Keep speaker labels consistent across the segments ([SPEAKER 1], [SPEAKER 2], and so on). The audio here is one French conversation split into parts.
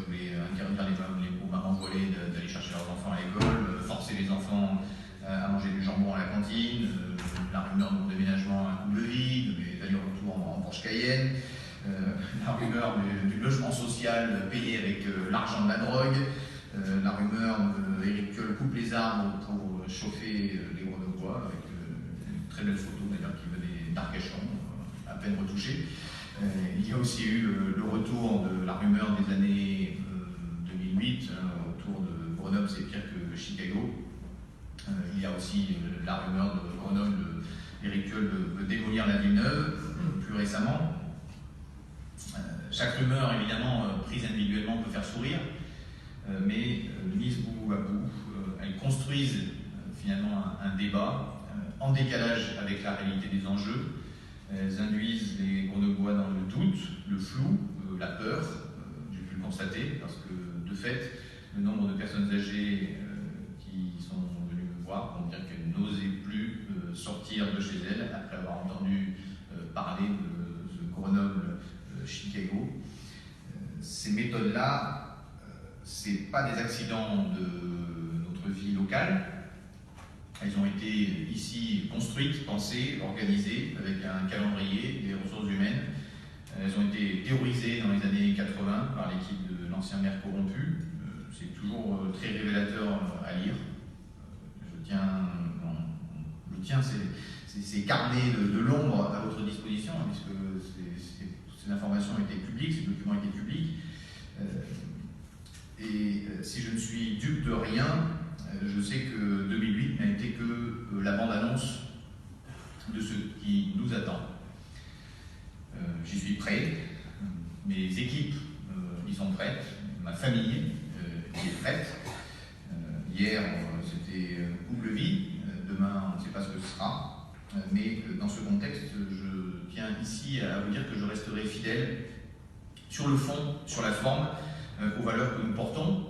[SPEAKER 1] voulais interdire aux mamans voilées d'aller chercher leurs enfants à l'école, forcer les enfants à manger du jambon à la cantine, la rumeur de mon déménagement à un couple vide, mes allers-retours en Porsche Cayenne, la rumeur du logement social payé avec l'argent de la drogue, la rumeur d'Éric Piolle coupe les arbres pour chauffer les Grenoblois, avec une très belle photo d'ailleurs qui venait d'Arcachon, à peine retouchée. Il y a aussi eu le retour de la rumeur des années 2008, autour de Grenoble, c'est pire que Chicago. Il y a aussi la rumeur de Grenoble, Éric Piolle veut démolir la ville neuve, plus récemment. Chaque rumeur, évidemment, prise individuellement, peut faire sourire, mais mise bout à bout, elles construisent finalement un débat en décalage avec la réalité des enjeux. Elles induisent les Grenoblois dans le doute, le flou, la peur, j'ai pu le constater, parce que de fait, le nombre de personnes âgées qui sont venues me voir pour me dire qu'elles n'osaient plus sortir de chez elles après avoir entendu parler de ce Grenoble-Chicago. Ces méthodes-là, ce n'est pas des accidents de notre vie locale. Elles ont été ici construites, pensées, organisées avec un calendrier, des ressources humaines. Elles ont été théorisées dans les années 80 par l'équipe de l'ancien maire corrompu. C'est toujours très révélateur à lire. Je tiens ces carnets de l'ombre à votre disposition, puisque ces informations étaient publiques, ces documents étaient publics. Et si je ne suis dupe de rien, je sais que 2008 n'a été que la bande-annonce de ce qui nous attend. J'y suis prêt, mes équipes y sont prêtes, ma famille y est prête. Hier, c'était couple vie, demain, on ne sait pas ce que ce sera. Mais dans ce contexte, je tiens ici à vous dire que je resterai fidèle sur le fond, sur la forme, aux valeurs que nous portons,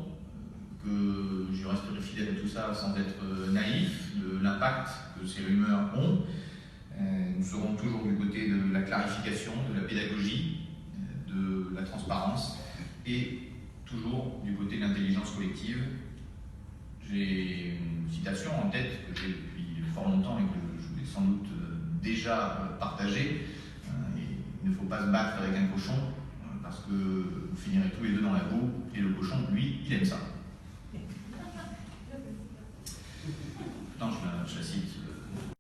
[SPEAKER 1] que je resterai fidèle à tout ça sans être naïf de l'impact que ces rumeurs ont. Nous serons toujours du côté de la clarification, de la pédagogie, de la transparence et toujours du côté de l'intelligence collective. J'ai une citation en tête que j'ai depuis fort longtemps et que je voulais sans doute déjà partager. Il ne faut pas se battre avec un cochon parce que vous finirez tous les deux dans la boue et le cochon, lui, il aime ça. Non, je la cite.